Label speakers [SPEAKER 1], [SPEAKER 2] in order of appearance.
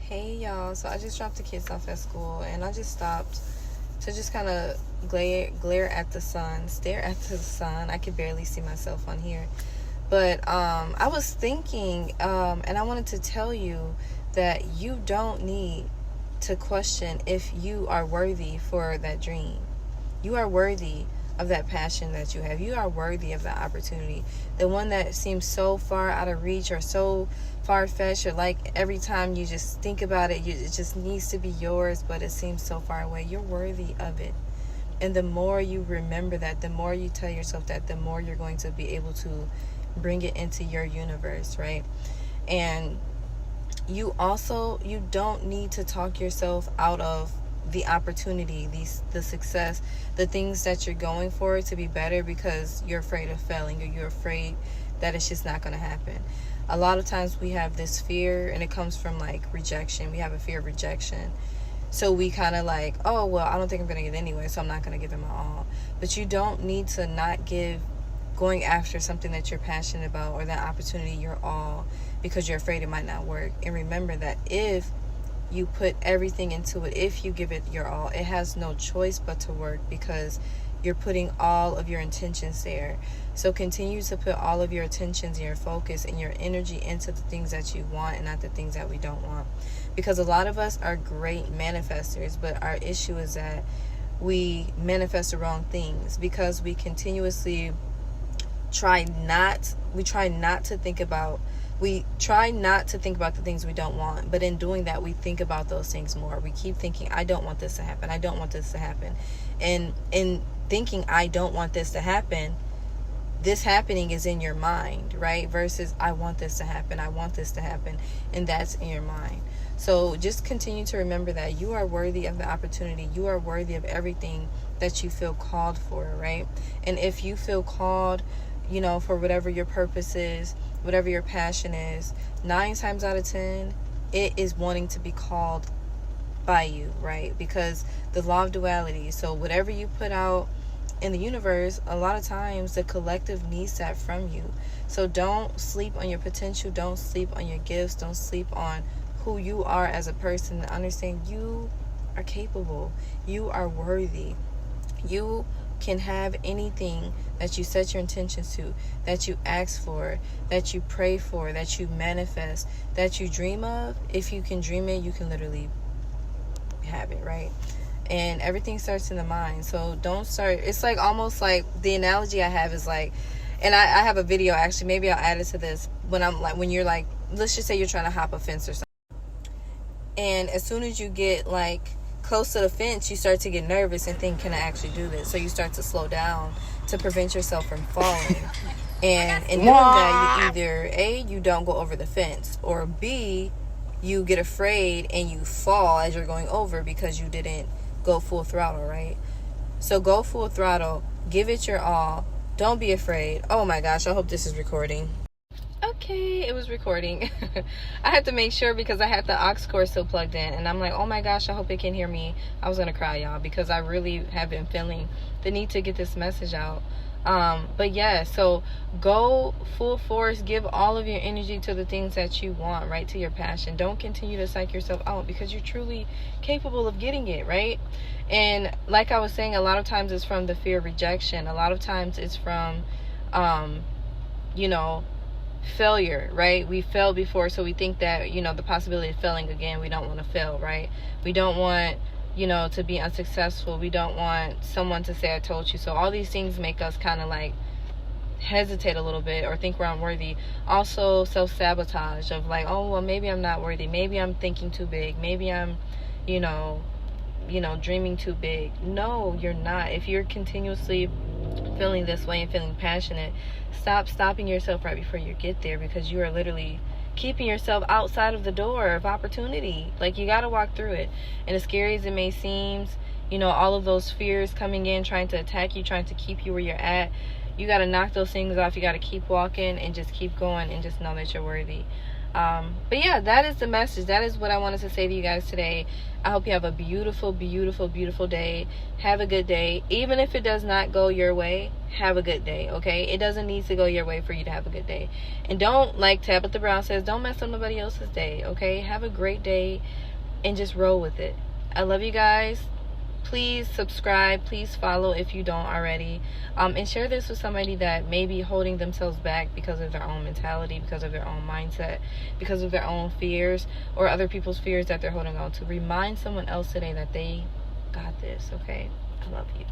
[SPEAKER 1] Hey y'all, so I just dropped the kids off at school and I just stopped to just kind of glare at the sun, stare at the sun. I could barely see myself on here. But I was thinking, and I wanted to tell you that you don't need to question if you are worthy for that dream. You are worthy of that passion that you have. You are worthy of that opportunity. The one that seems so far out of reach or so far-fetched, or like every time you just think about it, it just needs to be yours, but it seems so far away. You're worthy of it. And the more you remember that, the more you tell yourself that, the more you're going to be able to bring it into your universe, right? And you don't need to talk yourself out of the opportunity, the success, the things that you're going for to be better because you're afraid of failing, or you're afraid that it's just not going to happen. A lot of times we have this fear, and it comes from like rejection. We have a fear of rejection. So we kind of like, oh, well, I don't think I'm going to get it anyway, so I'm not going to give it my all. But you don't need to not give going after something that you're passionate about or that opportunity your all because you're afraid it might not work. And remember that if you put everything into it, if you give it your all, it has no choice but to work because you're putting all of your intentions there. So continue to put all of your attentions and your focus and your energy into the things that you want and not the things that we don't want. Because a lot of us are great manifestors, but our issue is that we manifest the wrong things because we continuously try not to think about the things we don't want, but in doing that we think about those things more. We keep thinking, I don't want this to happen, I don't want this to happen. And in thinking I don't want this to happen, this happening is in your mind, right? Versus I want this to happen, and that's in your mind. So just continue to remember that you are worthy of the opportunity. You are worthy of everything that you feel called for, right? And if you feel called, for whatever your purpose is, whatever your passion is, 9 times out of 10, it is wanting to be called by you, right? Because the law of duality. So whatever you put out in the universe, a lot of times the collective needs that from you. So don't sleep on your potential. Don't sleep on your gifts. Don't sleep on who you are as a person. Understand you are capable. You are worthy. You can have anything that you set your intentions to, that you ask for, that you pray for, that you manifest, that you dream of. If you can dream it, you can literally have it, right? And everything starts in the mind. So don't start. It's like almost like the analogy I have is like, and I have a video actually, maybe I'll add it to this, when you're like, let's just say you're trying to hop a fence or something, and as soon as you get like close to the fence, you start to get nervous and think, can I actually do this? So you start to slow down to prevent yourself from falling. And in doing that, you either A, you don't go over the fence, or B, you get afraid and you fall as you're going over because you didn't go full throttle, right? So go full throttle, give it your all, don't be afraid. Oh my gosh, I hope this is recording. Okay, it was recording. I had to make sure because I had the aux cord still plugged in, and I'm like, oh my gosh, I hope it can hear me. I was gonna cry, y'all, because I really have been feeling the need to get this message out. But yeah, so go full force, give all of your energy to the things that you want, right? To your passion. Don't continue to psych yourself out because you're truly capable of getting it, right? And like I was saying, a lot of times it's from the fear of rejection. A lot of times it's from, failure, right? We failed before, so we think that, the possibility of failing again, we don't want to fail, right? We don't want, to be unsuccessful. We don't want someone to say, I told you. So all these things make us kind of like hesitate a little bit or think we're unworthy. Also self-sabotage of like, oh, well, maybe I'm not worthy. Maybe I'm thinking too big. Maybe I'm, dreaming too big. No, you're not. If you're continuously feeling this way and feeling passionate, stop stopping yourself right before you get there, because you are literally keeping yourself outside of the door of opportunity. Like, you got to walk through it. And as scary as it may seem, all of those fears coming in, trying to attack you, trying to keep you where you're at, you got to knock those things off. You got to keep walking and just keep going and just know that you're worthy. But yeah, that is the message. That is what I wanted to say to you guys today. I hope you have a beautiful, beautiful, beautiful day. Have a good day. Even if it does not go your way, have a good day, okay? It doesn't need to go your way for you to have a good day. And don't, like Tabitha Brown says, don't mess up nobody else's day, okay? Have a great day and just roll with it. I love you guys. Please subscribe, please follow if you don't already, and share this with somebody that may be holding themselves back because of their own mentality, because of their own mindset, because of their own fears, or other people's fears that they're holding on to. Remind someone else today that they got this, okay? I love you.